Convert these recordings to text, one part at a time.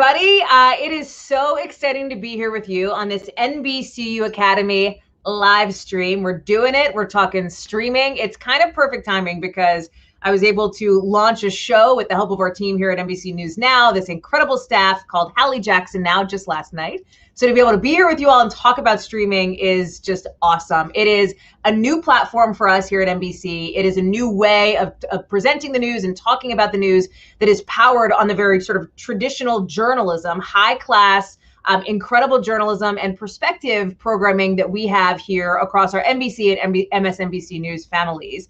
everybody. It is so exciting to be here with you on this NBCU Academy live stream. We're doing it. We're talking streaming. It's kind of perfect timing because I was able to launch a show with the help of our team here at NBC News Now, this incredible staff called Hallie Jackson Now just last night. So to be able to be here with you all and talk about streaming is just awesome. It is a new platform for us here at NBC. It is a new way of presenting the news and talking about the news that is powered on the very sort of traditional journalism, high class, incredible journalism and perspective programming that we have here across our NBC and MSNBC News families.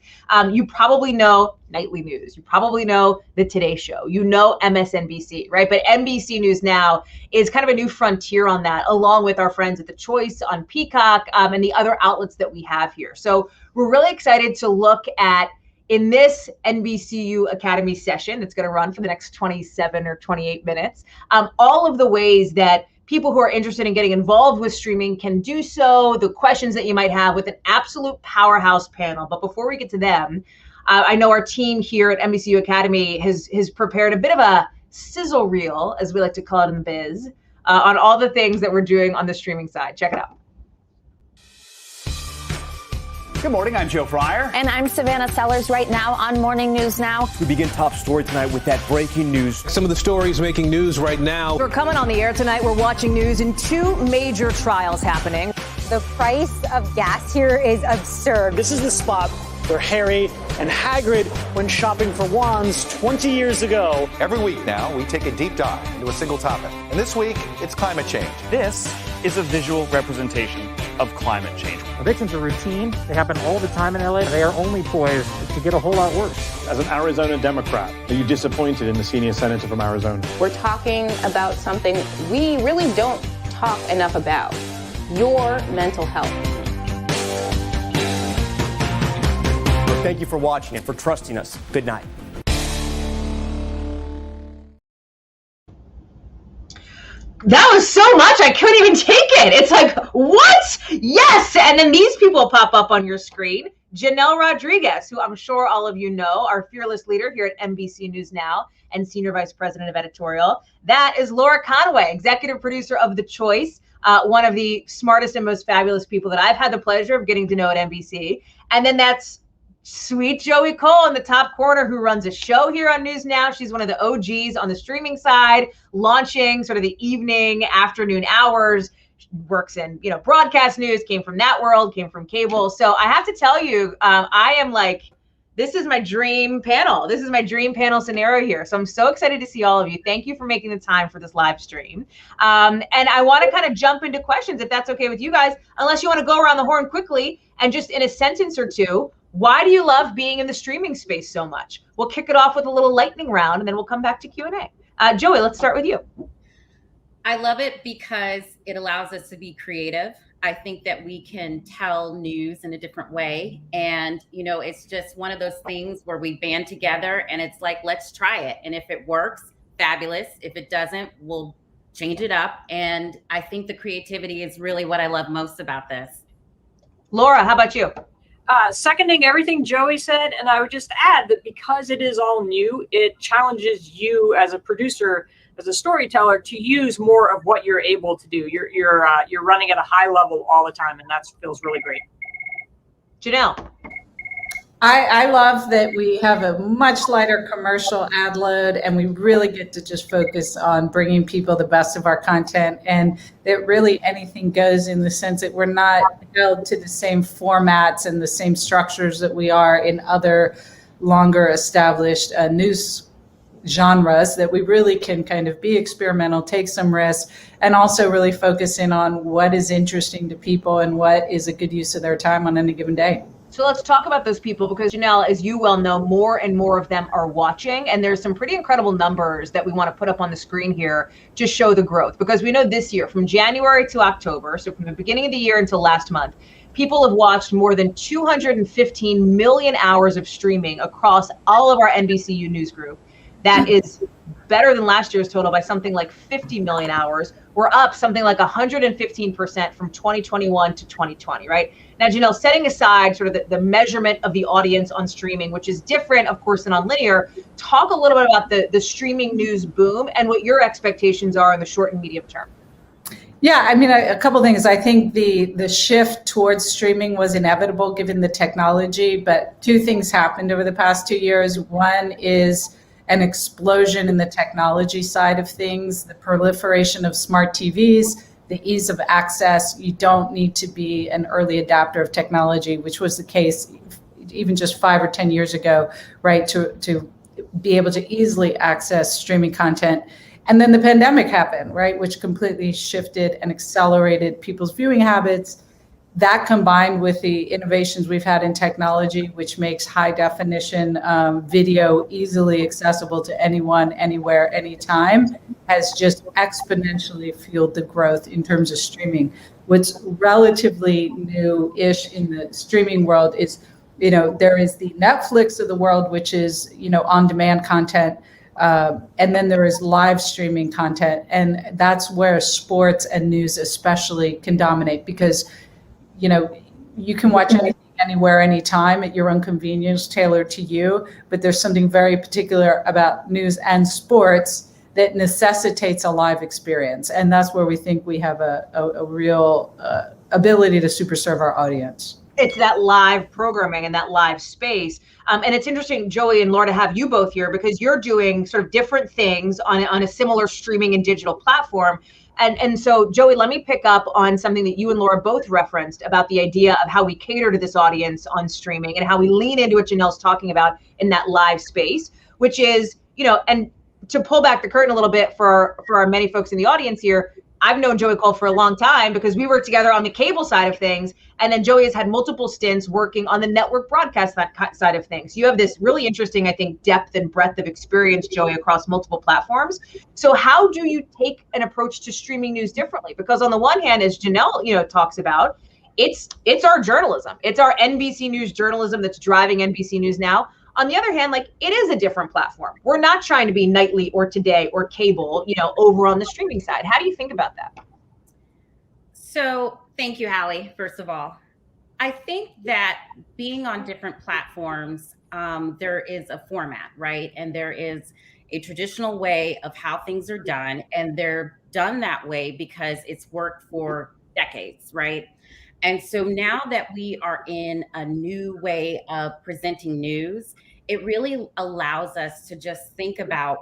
You probably know nightly news. You probably know the Today Show. You know MSNBC, right? But NBC News Now is kind of a new frontier on that, along with our friends at The Choice on Peacock and the other outlets that we have here. So we're really excited to look at, in this NBCU Academy session that's going to run for the next 27 or 28 minutes, all of the ways that people who are interested in getting involved with streaming can do so, the questions that you might have with an absolute powerhouse panel. But before we get to them, I know our team here at NBCU Academy has prepared a bit of a sizzle reel, as we like to call it in the biz, on all the things that we're doing on the streaming side. Check it out. Good morning, I'm Joe Fryer. And I'm Savannah Sellers right now on Morning News Now. We begin top story tonight with that breaking news. Some of the stories making news right now. We're coming on the air tonight. We're watching news in two major trials happening. The price of gas here is absurd. This is the spot where Harry and Hagrid went shopping for wands 20 years ago. Every week now, we take a deep dive into a single topic. And this week, it's climate change. This is a visual representation of climate change. Evictions are routine. They happen all the time in LA. They are only poised to get a whole lot worse. As an Arizona Democrat, are you disappointed in the senior senator from Arizona? We're talking about something we really don't talk enough about: your mental health. Thank you for watching and for trusting us. Good night. That was so much, I couldn't even take it. It's like, what? Yes. And then these people pop up on your screen. Janelle Rodriguez, who I'm sure all of you know, our fearless leader here at NBC News Now and Senior Vice President of Editorial. That is Laura Conaway, Executive Producer of The Choice, one of the smartest and most fabulous people that I've had the pleasure of getting to know at NBC. And then that's sweet Joey Cole in the top corner, who runs a show here on News Now. She's one of the OGs on the streaming side, launching sort of the evening, afternoon hours. She works in, broadcast news, came from that world, came from cable. So I have to tell you, I am like, this is my dream panel. This is my dream panel scenario here. So I'm so excited to see all of you. Thank you for making the time for this live stream. And I want to kind of jump into questions, if that's okay with you guys, unless you want to go around the horn quickly and just in a sentence or two, why do you love being in the streaming space so much? We'll kick it off with a little lightning round, and then we'll come back to Q&A. Joey, let's start with you. I love it because it allows us to be creative. I think that we can tell news in a different way. And, it's just one of those things where we band together and it's like, let's try it. And if it works, fabulous. If it doesn't, we'll change it up. And I think the creativity is really what I love most about this. Laura, how about you? Seconding everything Joey said, and I would just add that because it is all new, it challenges you as a producer, as a storyteller, to use more of what you're able to do. You're running at a high level all the time, and that feels really great. Janelle. I love that we have a much lighter commercial ad load, and we really get to just focus on bringing people the best of our content, and that really anything goes, in the sense that we're not held to the same formats and the same structures that we are in other longer established news genres, that we really can kind of be experimental, take some risks, and also really focus in on what is interesting to people and what is a good use of their time on any given day. So let's talk about those people, because Janelle, as you well know, more and more of them are watching, and there's some pretty incredible numbers that we want to put up on the screen here to show the growth, because we know this year, from January to October, so from the beginning of the year until last month, people have watched more than 215 million hours of streaming across all of our NBCU news group. That is better than last year's total by something like 50 million hours. We're up something like 115% from 2021 to 2020, right? Now, Janelle, setting aside sort of the measurement of the audience on streaming, which is different, of course, than on linear, talk a little bit about the streaming news boom and what your expectations are in the short and medium term. Yeah, I mean, a couple things. I think the shift towards streaming was inevitable given the technology, but two things happened over the past 2 years. One is an explosion in the technology side of things, the proliferation of smart TVs, the ease of access. You don't need to be an early adopter of technology, which was the case even just 5 or 10 years ago, right, to be able to easily access streaming content. And then the pandemic happened, right, which completely shifted and accelerated people's viewing habits. That combined with the innovations we've had in technology, which makes high definition video easily accessible to anyone, anywhere, anytime, has just exponentially fueled the growth in terms of streaming. What's relatively new-ish in the streaming world is, there is the Netflix of the world, which is, on-demand content. And then there is live streaming content. And that's where sports and news especially can dominate because, you can watch anything, anywhere, anytime at your own convenience, tailored to you. But there's something very particular about news and sports that necessitates a live experience. And that's where we think we have a real ability to super serve our audience. It's that live programming and that live space. And it's interesting, Joey and Laura, to have you both here because you're doing sort of different things on a similar streaming and digital platform. And so, Joey, let me pick up on something that you and Laura both referenced about the idea of how we cater to this audience on streaming and how we lean into what Janelle's talking about in that live space, which is, and to pull back the curtain a little bit for our many folks in the audience here, I've known Joey Cole for a long time because we worked together on the cable side of things. And then Joey has had multiple stints working on the network broadcast side of things. You have this really interesting, I think, depth and breadth of experience, Joey, across multiple platforms. So how do you take an approach to streaming news differently? Because on the one hand, as Janelle, talks about, it's our journalism. It's our NBC News journalism that's driving NBC News now. On the other hand, it is a different platform. We're not trying to be nightly or today or cable, over on the streaming side. How do you think about that? So thank you, Hallie, first of all. I think that being on different platforms, there is a format, right? And there is a traditional way of how things are done. And they're done that way because it's worked for decades, right? And so now that we are in a new way of presenting news, it really allows us to just think about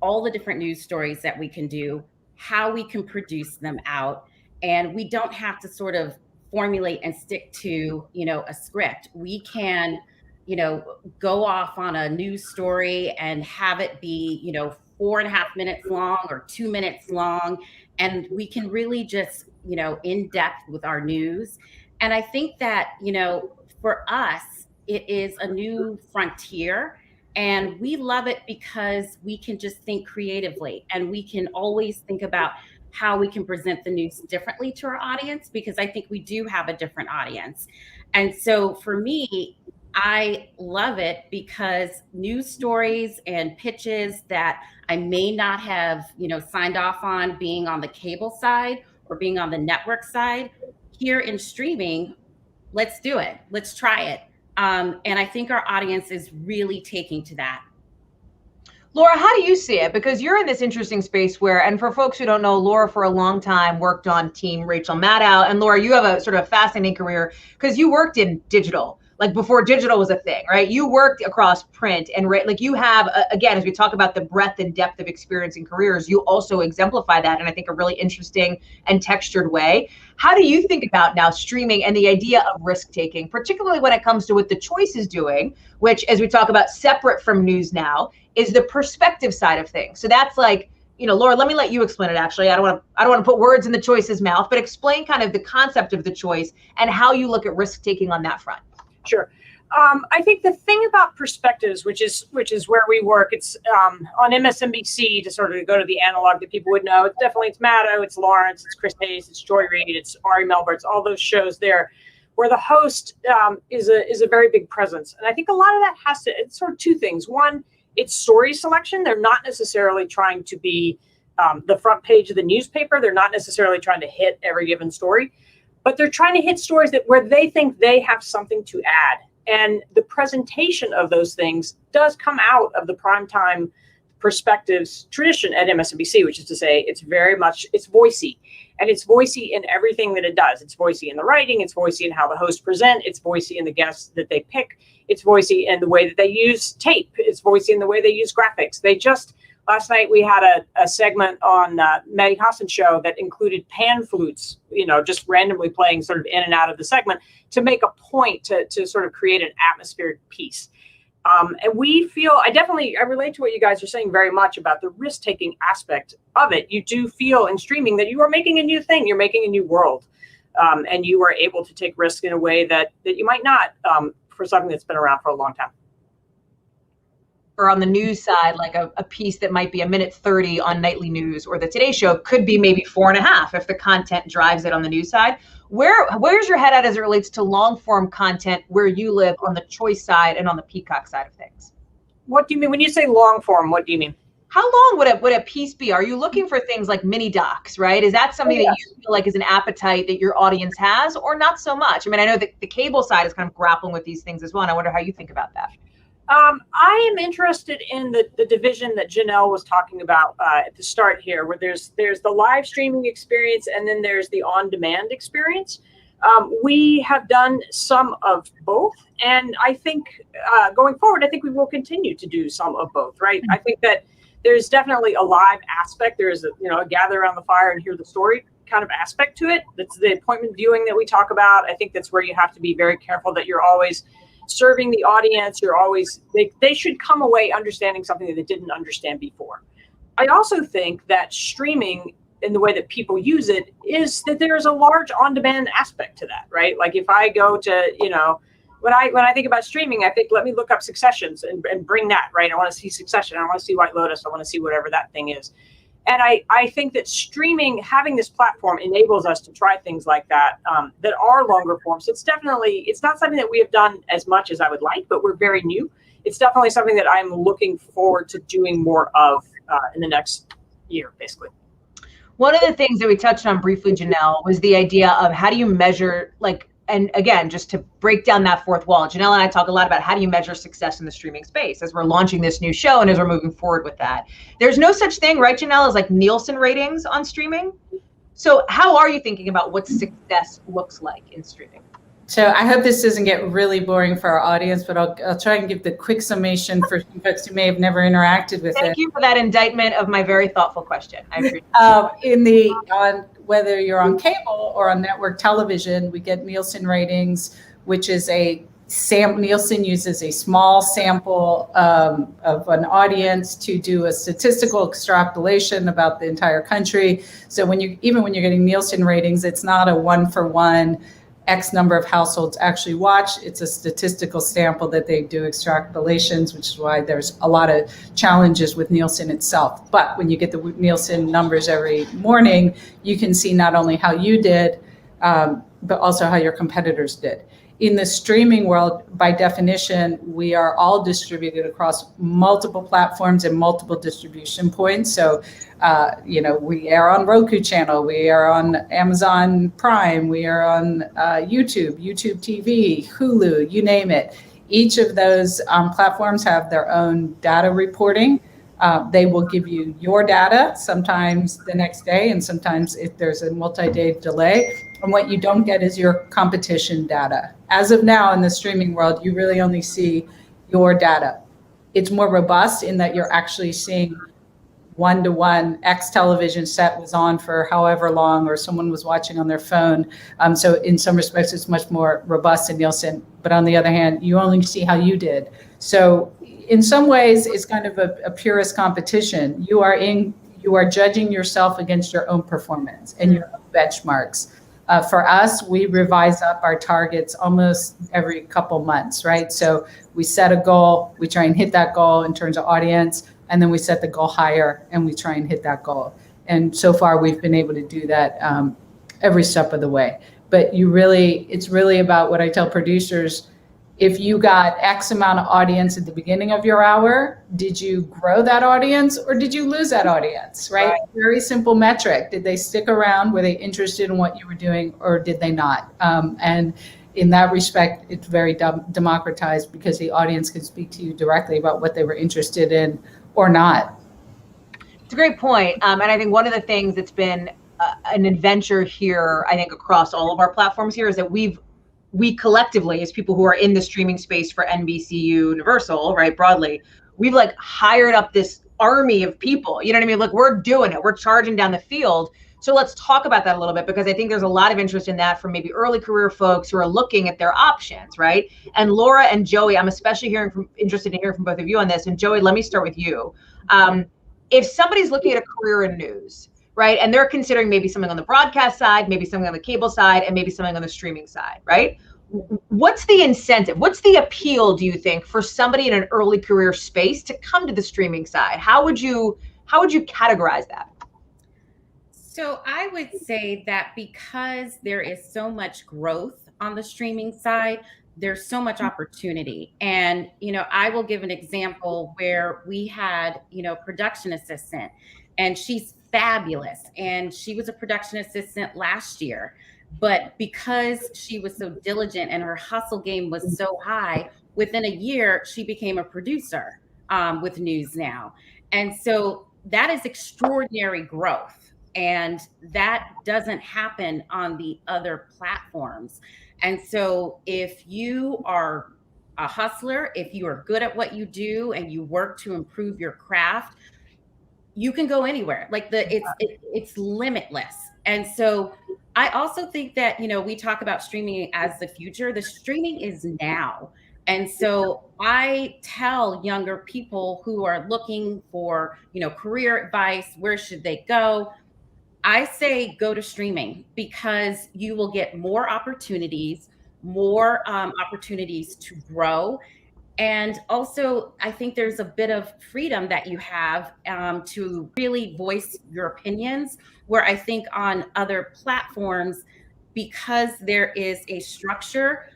all the different news stories that we can do, how we can produce them out. And we don't have to sort of formulate and stick to, a script. We can, go off on a news story and have it be, 4.5 minutes long or 2 minutes long. And we can really just, in depth with our news. And I think that, for us, it is a new frontier and we love it because we can just think creatively and we can always think about how we can present the news differently to our audience because I think we do have a different audience. And so for me, I love it because news stories and pitches that I may not have, signed off on being on the cable side or being on the network side, here in streaming, let's do it. Let's try it. And I think our audience is really taking to that. Laura, how do you see it? Because you're in this interesting space where, and for folks who don't know, Laura for a long time worked on Team Rachel Maddow. And Laura, you have a sort of fascinating career because you worked in digital, before digital was a thing, right? You worked across print and you have, again, as we talk about the breadth and depth of experience in careers, you also exemplify that in, I think, a really interesting and textured way. How do you think about now streaming and the idea of risk taking, particularly when it comes to what The Choice is doing, which, as we talk about separate from news now, is the perspective side of things. So that's Laura, let me let you explain it. Actually, I don't want to put words in The Choice's mouth, but explain kind of the concept of The Choice and how you look at risk taking on that front. Sure. I think the thing about perspectives, which is where we work, it's on MSNBC to sort of go to the analog that people would know. It's Maddow, it's Lawrence, it's Chris Hayes, it's Joy Reid, it's Ari Melber, it's all those shows there, where the host is a very big presence. And I think a lot of that it's sort of two things. One It's story selection. They're not necessarily trying to be the front page of the newspaper. They're not necessarily trying to hit every given story, but they're trying to hit stories where they think they have something to add. And the presentation of those things does come out of the primetime perspectives tradition at MSNBC, which is to say it's voicey. And it's voicey in everything that it does. It's voicey in the writing. It's voicey in how the hosts present. It's voicey in the guests that they pick. It's voicey in the way that they use tape. It's voicey in the way they use graphics. Last night we had a segment on Maddie Hassan's show that included pan flutes, just randomly playing sort of in and out of the segment to make a point to sort of create an atmospheric piece. And I relate to what you guys are saying very much about the risk-taking aspect of it. You do feel in streaming that you are making a new thing. You're making a new world. And you are able to take risk in a way that you might not for something that's been around for a long time. Or on the news side, like a piece that might be 1:30 on nightly news or the Today Show could be maybe 4.5 if the content drives it on the news side. Where's your head at as it relates to long form content where you live on the choice side and on the Peacock side of things? What do you mean when you say long form? What do you mean? How long would a piece be? Are you looking for things like mini docs, right? Is that something that you feel like is an appetite that your audience has, or not so much? I mean, I know that the cable side is kind of grappling with these things as well, and I wonder how you think about that. I am interested in the division that Janelle was talking about at the start here, where there's the live streaming experience and then there's the on-demand experience. We have done some of both, and I think going forward, I think we will continue to do some of both, right? I think that there's definitely a live aspect. There's a gather around the fire and hear the story kind of aspect to it. That's the appointment viewing that we talk about. I think that's where you have to be very careful that you're always serving the audience. They should come away understanding something that they didn't understand before. I also think that streaming in the way that people use it is that there's a large on-demand aspect to that, right? Like if I go to, when I think about streaming, I think, let me look up Successions and bring that, right? I want to see Succession. I want to see White Lotus. I want to see whatever that thing is. And I think that streaming, having this platform enables us to try things like that that are longer forms. It's not something that we have done as much as I would like, but we're very new. It's definitely something that I'm looking forward to doing more of in the next year, basically. One of the things that we touched on briefly, Janelle, was the idea of how do you measure, and again, just to break down that fourth wall, Janelle and I talk a lot about how do you measure success in the streaming space as we're launching this new show and as we're moving forward with that. There's no such thing, right, Janelle, as like Nielsen ratings on streaming. So how are you thinking about what success looks like in streaming? So I hope this doesn't get really boring for our audience, but I'll try and give the quick summation for folks who may have never interacted with it. Thank you for that indictment of my very thoughtful question. I appreciate whether you're on cable or on network television, we get Nielsen ratings, which is Nielsen uses a small sample of an audience to do a statistical extrapolation about the entire country. So even when you're getting Nielsen ratings, it's not a 1-for-1 X number of households actually watch. It's a statistical sample that they do extrapolations, which is why there's a lot of challenges with Nielsen itself. But when you get the Nielsen numbers every morning, you can see not only how you did, but also how your competitors did. In the streaming world, by definition, we are all distributed across multiple platforms and multiple distribution points. So, we are on Roku channel, we are on Amazon Prime, we are on YouTube TV, Hulu, you name it. Each of those platforms have their own data reporting. They will give you your data sometimes the next day, and sometimes if there's a multi-day delay. And what you don't get is your competition data. As of now in the streaming world, you really only see your data. It's more robust in that you're actually seeing one-to-one X television set was on for however long, or someone was watching on their phone. So in some respects, it's much more robust in Nielsen. But on the other hand, you only see how you did. So in some ways, it's kind of a purist competition. You are judging yourself against your own performance and your own benchmarks. For us, we revise up our targets almost every couple months, right? So we set a goal, we try and hit that goal in terms of audience, and then we set the goal higher and we try and hit that goal. And so far, we've been able to do that every step of the way. But it's really about what I tell producers. If you got X amount of audience at the beginning of your hour, did you grow that audience or did you lose that audience, right? Very simple metric. Did they stick around? Were they interested in what you were doing or did they not? And in that respect, it's very democratized because the audience can speak to you directly about what they were interested in or not. It's a great point. And I think one of the things that's been an adventure here, I think across all of our platforms here, is that we collectively, as people who are in the streaming space for NBCU Universal, right, broadly, we've like hired up this army of people. You know what I mean? Like, we're doing it. We're charging down the field. So let's talk about that a little bit, because I think there's a lot of interest in that from maybe early career folks who are looking at their options, right? And Laura and Joey, I'm especially interested in hearing from both of you on this. And Joey, let me start with you. If somebody's looking at a career in news, right, and they're considering maybe something on the broadcast side, maybe something on the cable side, and maybe something on the streaming side, right? What's the incentive? What's the appeal, do you think, for somebody in an early career space to come to the streaming side? How would you categorize that? So I would say that because there is so much growth on the streaming side, there's so much opportunity. And, I will give an example where we had, production assistant, and she's fabulous. And she was a production assistant last year. But because she was so diligent and her hustle game was so high, within a year, she became a producer with News Now. And so that is extraordinary growth. And that doesn't happen on the other platforms. And so if you are a hustler, if you are good at what you do and you work to improve your craft, you can go anywhere. Like it's limitless. And so I also think that, we talk about streaming as the future. The streaming is now. And so I tell younger people who are looking for, career advice, where should they go? I say go to streaming, because you will get more opportunities to grow. And also, I think there's a bit of freedom that you have to really voice your opinions, where I think on other platforms, because there is a structure,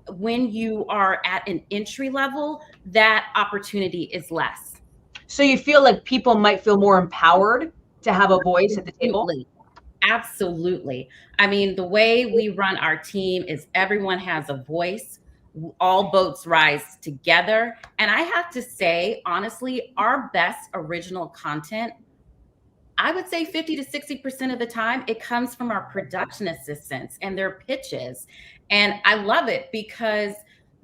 when you are at an entry level, that opportunity is less. So you feel like people might feel more empowered to have a voice at the table? Absolutely. I mean, the way we run our team is everyone has a voice. All boats rise together. And I have to say, honestly, our best original content, I would say 50 to 60% of the time, it comes from our production assistants and their pitches. And I love it because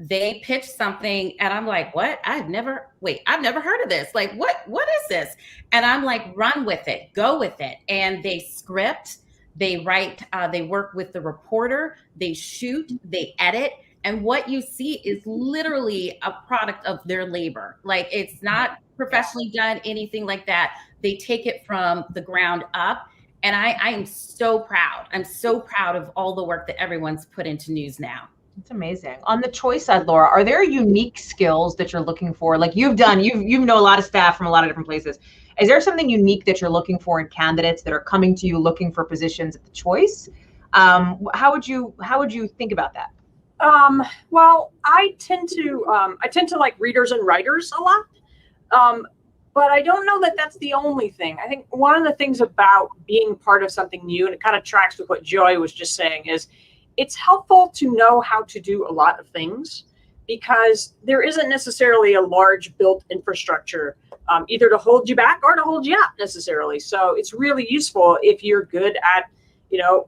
they pitch something and I'm like, what? I've never heard of this. Like, what is this? And I'm like, run with it, go with it. And they script, they write, they work with the reporter, they shoot, they edit. And what you see is literally a product of their labor. Like, it's not professionally done, anything like that. They take it from the ground up. And I am so proud. I'm so proud of all the work that everyone's put into News Now. It's amazing. On the choice side, Laura, are there unique skills that you're looking for? Like you know a lot of staff from a lot of different places. Is there something unique that you're looking for in candidates that are coming to you looking for positions at the choice? How would you think about that? Well, I tend to like readers and writers a lot. But I don't know that that's the only thing. I think one of the things about being part of something new, and it kind of tracks with what Joy was just saying, is it's helpful to know how to do a lot of things, because there isn't necessarily a large built infrastructure either to hold you back or to hold you up necessarily. So it's really useful if you're good at,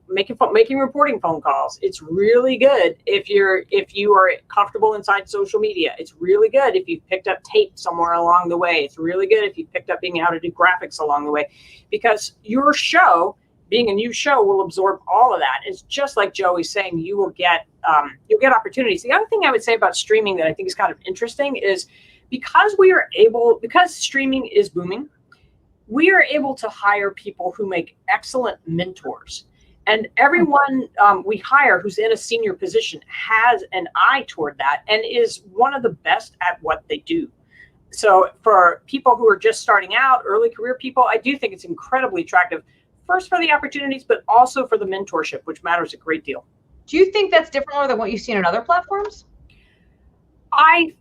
making reporting phone calls. It's really good if you are comfortable inside social media. It's really good if you've picked up tape somewhere along the way. It's really good if you've picked up being able to do graphics along the way, because your show, being a new show, will absorb all of that. It's just like Joey's saying, you'll get opportunities. The other thing I would say about streaming that I think is kind of interesting is because streaming is booming, we are able to hire people who make excellent mentors. And everyone we hire who's in a senior position has an eye toward that and is one of the best at what they do. So for people who are just starting out, early career people, I do think it's incredibly attractive, first for the opportunities, but also for the mentorship, which matters a great deal. Do you think that's different than what you've seen on other platforms? I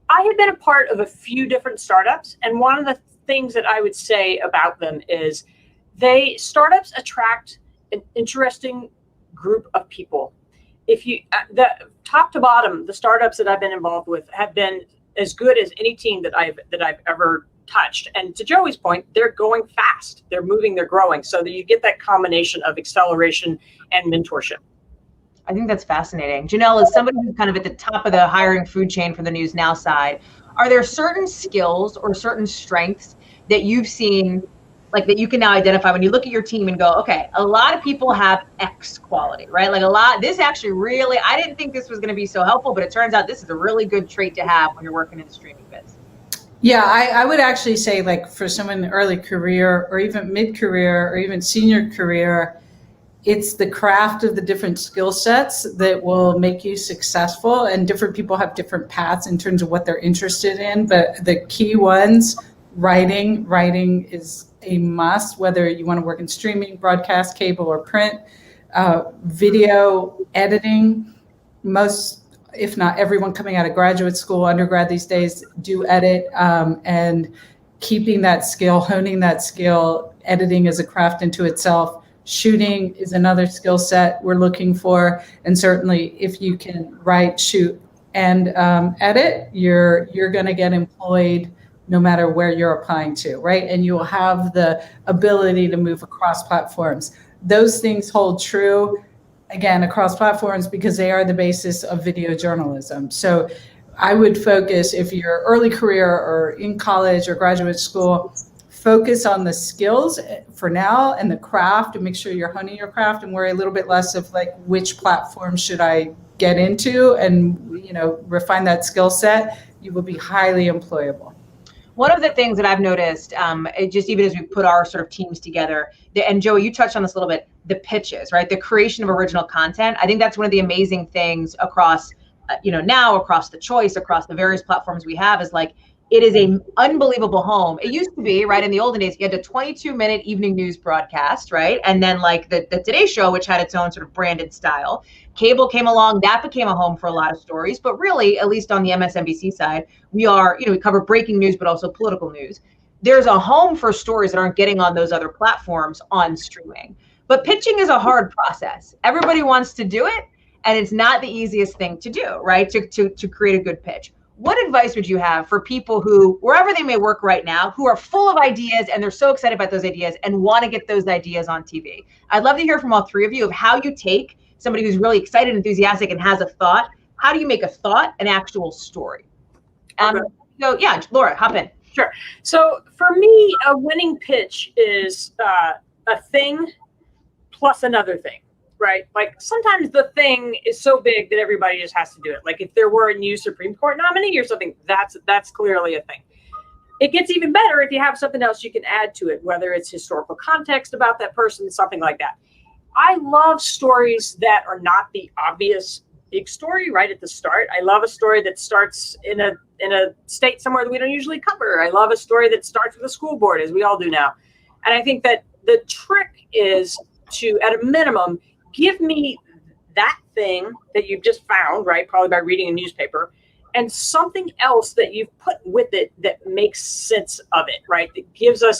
have been a part of a few different startups, and one of the things that I would say about them is startups attract an interesting group of people. If you the top to bottom, the startups that I've been involved with have been as good as any team that I've ever touched. And to Joey's point, they're going fast, they're moving, they're growing, so that you get that combination of acceleration and mentorship. I think that's fascinating. Janelle, as somebody who's kind of at the top of the hiring food chain for the News Now side, are there certain skills or certain strengths that you've seen, like that you can now identify when you look at your team and go, okay, a lot of people have X quality, right? Like this actually really, I didn't think this was going to be so helpful, but it turns out this is a really good trait to have when you're working in the streaming biz. Yeah, I would actually say, like, for someone in early career or even mid-career or even senior career, it's the craft of the different skill sets that will make you successful, and different people have different paths in terms of what they're interested in. But the key ones, writing is a must, whether you want to work in streaming, broadcast, cable, or print. Video editing, most, if not everyone coming out of graduate school, undergrad these days, do edit, and keeping that skill, honing that skill. Editing is a craft into itself. Shooting is another skill set we're looking for, and certainly if you can write, shoot, and edit, you're going to get employed no matter where you're applying to, right? And you'll have the ability to move across platforms. Those things hold true, again, across platforms, because they are the basis of video journalism. So I would focus, if you're early career or in college or graduate school, focus on the skills for now and the craft, and make sure you're honing your craft, and worry a little bit less of like, which platform should I get into, and refine that skill set. You will be highly employable. One of the things that I've noticed, just even as we put our sort of teams together, and Joey, you touched on this a little bit, the pitches, right? The creation of original content. I think that's one of the amazing things across, now across the choice, across the various platforms we have, is like, it is an unbelievable home. It used to be, right, in the olden days, you had a 22-minute evening news broadcast, right? And then like the Today Show, which had its own sort of branded style. Cable came along, that became a home for a lot of stories. But really, at least on the MSNBC side, we cover breaking news, but also political news. There's a home for stories that aren't getting on those other platforms on streaming. But pitching is a hard process. Everybody wants to do it, and it's not the easiest thing to do, right? To create a good pitch. What advice would you have for people who, wherever they may work right now, who are full of ideas and they're so excited about those ideas and want to get those ideas on TV? I'd love to hear from all three of you of how you take somebody who's really excited, enthusiastic, and has a thought. How do you make a thought an actual story? So yeah, Laura, hop in. Sure. So for me, a winning pitch is a thing plus another thing. Right? Like sometimes the thing is so big that everybody just has to do it. Like if there were a new Supreme Court nominee or something, that's clearly a thing. It gets even better if you have something else you can add to it, whether it's historical context about that person, something like that. I love stories that are not the obvious big story right at the start. I love a story that starts in a state somewhere that we don't usually cover. I love a story that starts with a school board, as we all do now. And I think that the trick is to, at a minimum, give me that thing that you've just found, right? Probably by reading a newspaper, and something else that you've put with it that makes sense of it, right? It gives a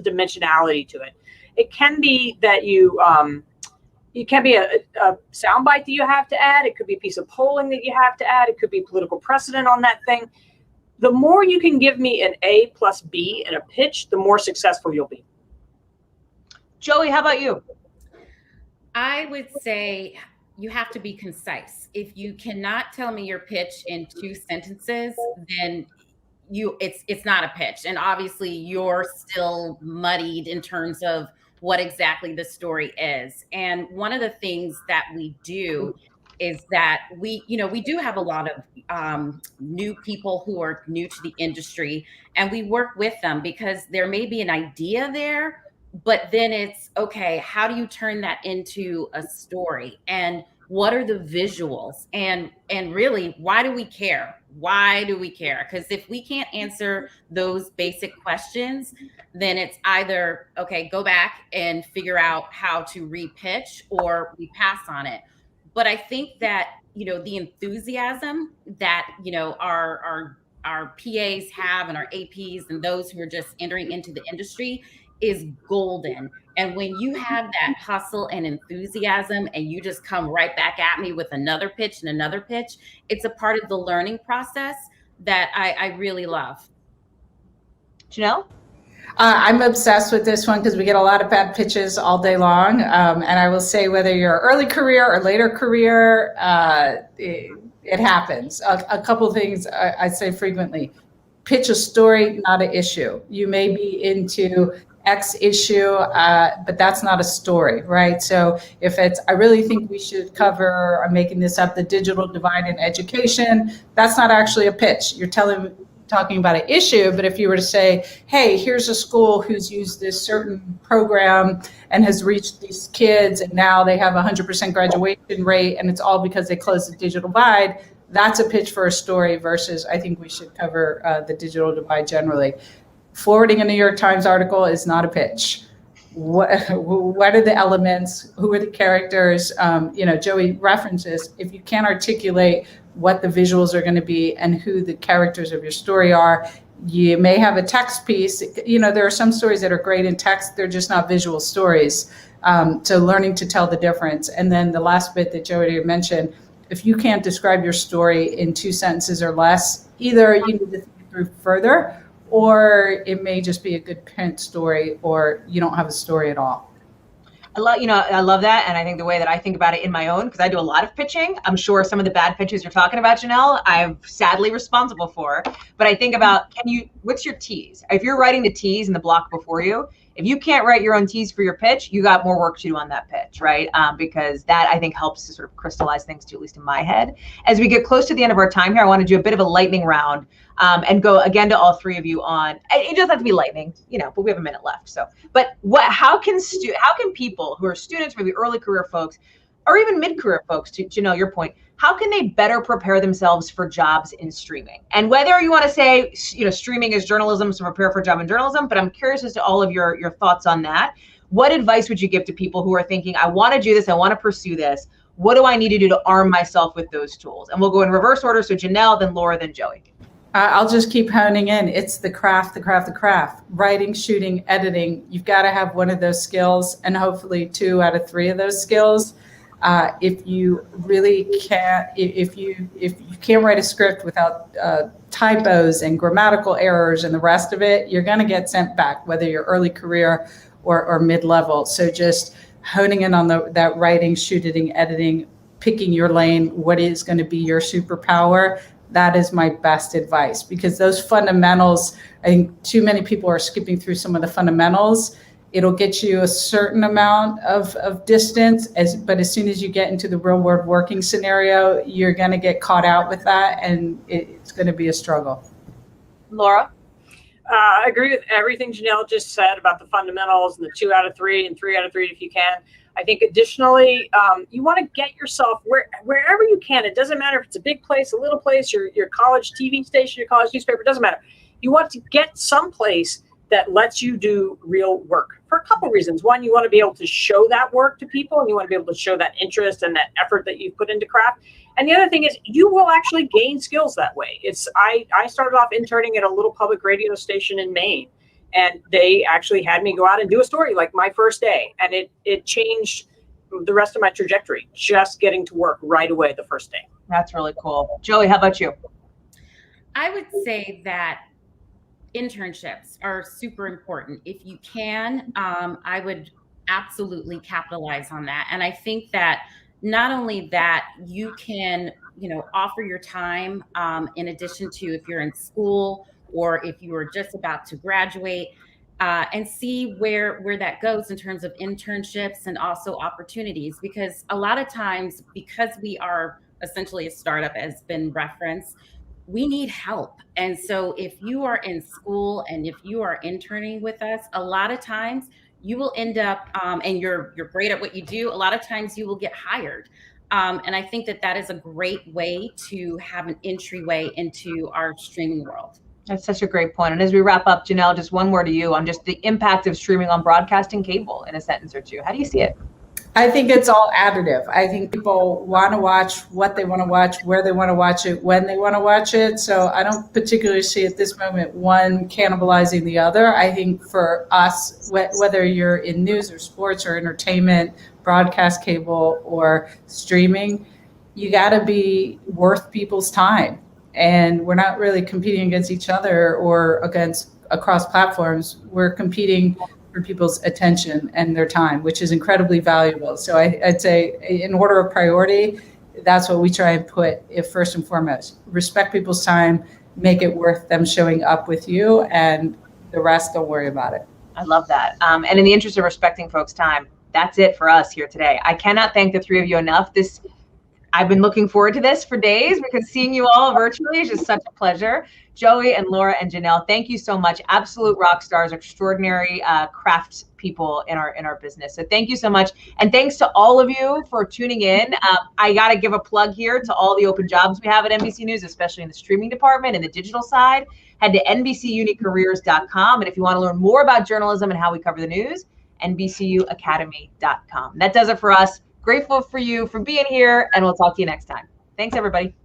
dimensionality to it. It can be that it can be a soundbite that you have to add. It could be a piece of polling that you have to add. It could be political precedent on that thing. The more you can give me an A plus B in a pitch, the more successful you'll be. Joey, how about you? I would say you have to be concise. If you cannot tell me your pitch in 2 sentences, then it's not a pitch. And obviously you're still muddied in terms of what exactly the story is. And one of the things that we do is that we do have a lot of new people who are new to the industry, and we work with them because there may be an idea there, but then it's, okay, how do you turn that into a story? And what are the visuals? And really, why do we care? Why do we care? Because if we can't answer those basic questions, then it's either, okay, go back and figure out how to repitch, or we pass on it. But I think that the enthusiasm that, our PAs have and our APs and those who are just entering into the industry is golden. And when you have that hustle and enthusiasm and you just come right back at me with another pitch and another pitch, it's a part of the learning process that I really love. Janelle? I'm obsessed with this one because we get a lot of bad pitches all day long. And I will say, whether you're early career or later career, it happens. A couple of things I say frequently: pitch a story, not an issue. You may be into X issue, but that's not a story, right? So if it's, I really think we should cover, I'm making this up, the digital divide in education, that's not actually a pitch. You're talking about an issue, but if you were to say, hey, here's a school who's used this certain program and has reached these kids, and now they have 100% graduation rate, and it's all because they closed the digital divide, that's a pitch for a story versus I think we should cover the digital divide generally. Forwarding a New York Times article is not a pitch. What are the elements? Who are the characters? Joey references, if you can't articulate what the visuals are going to be and who the characters of your story are, you may have a text piece. There are some stories that are great in text, they're just not visual stories. So learning to tell the difference. And then the last bit that Joey mentioned, if you can't describe your story in 2 sentences or less, either you need to think it through further, or it may just be a good print story, or you don't have a story at all. I love that. And I think the way that I think about it in my own, because I do a lot of pitching, I'm sure some of the bad pitches you're talking about, Janelle, I'm sadly responsible for. But I think about, what's your tease? If you're writing the tease in the block before you, if you can't write your own tease for your pitch, you got more work to do on that pitch, right? Because that, I think, helps to sort of crystallize things too, at least in my head. As we get close to the end of our time here, I want to do a bit of a lightning round and go again to all three of you on, it doesn't have to be lightning, but we have a minute left. So, but how can people who are students, maybe early career folks, or even mid-career folks, to Janelle, your point, how can they better prepare themselves for jobs in streaming? And whether you want to say, streaming is journalism, so prepare for a job in journalism, but I'm curious as to all of your thoughts on that. What advice would you give to people who are thinking, I want to do this, I want to pursue this. What do I need to do to arm myself with those tools? And we'll go in reverse order. So Janelle, then Laura, then Joey. I'll just keep honing in. It's the craft. Writing, shooting, editing. You've got to have one of those skills, and hopefully 2 out of 3 of those skills. If you really can't, if you can't write a script without typos and grammatical errors and the rest of it, you're going to get sent back, whether you're early career or mid-level. So just honing in on that writing, shooting, editing, picking your lane, what is going to be your superpower. That is my best advice, because those fundamentals, I think too many people are skipping through some of the fundamentals. It'll get you a certain amount of distance, but as soon as you get into the real world working scenario, you're going to get caught out with that, and it's going to be a struggle. Laura? I agree with everything Janelle just said about the fundamentals and the 2 out of 3 and 3 out of 3 if you can. I think additionally, you want to get yourself wherever you can. It doesn't matter if it's a big place, a little place, your college TV station, your college newspaper, it doesn't matter. You want to get someplace that lets you do real work for a couple reasons. One, you want to be able to show that work to people, and you want to be able to show that interest and that effort that you've put into craft. And the other thing is you will actually gain skills that way. I started off interning at a little public radio station in Maine. And they actually had me go out and do a story like my first day. And it changed the rest of my trajectory, just getting to work right away the first day. That's really cool. Joey, how about you? I would say that internships are super important. If you can, I would absolutely capitalize on that. And I think that not only that, you can, offer your time in addition to if you're in school, or if you are just about to graduate, and see where that goes in terms of internships and also opportunities. Because a lot of times, because we are essentially a startup, as been referenced, we need help. And so if you are in school and if you are interning with us, a lot of times you will end up, and you're great at what you do, a lot of times you will get hired. And I think that is a great way to have an entryway into our streaming world. That's such a great point. And as we wrap up, Janelle, just one word to you on just the impact of streaming on broadcasting cable in a sentence or two. How do you see it? I think it's all additive. I think people want to watch what they want to watch, where they want to watch it, when they want to watch it. So I don't particularly see at this moment one cannibalizing the other. I think for us, whether you're in news or sports or entertainment, broadcast cable or streaming, you got to be worth people's time. And we're not really competing against each other or across platforms. We're competing for people's attention and their time, which is incredibly valuable. So I'd say in order of priority, that's what we try and put first and foremost. Respect people's time, make it worth them showing up with you, and the rest, don't worry about it. I love that. And in the interest of respecting folks' time, that's it for us here today. I cannot thank the three of you enough. I've been looking forward to this for days because seeing you all virtually is just such a pleasure. Joey and Laura and Janelle, thank you so much. Absolute rock stars, extraordinary craft people in our business. So thank you so much. And thanks to all of you for tuning in. I got to give a plug here to all the open jobs we have at NBC News, especially in the streaming department and the digital side. Head to NBCUnicareers.com. And if you want to learn more about journalism and how we cover the news, NBCUacademy.com. That does it for us. Grateful for you for being here, and we'll talk to you next time. Thanks, everybody.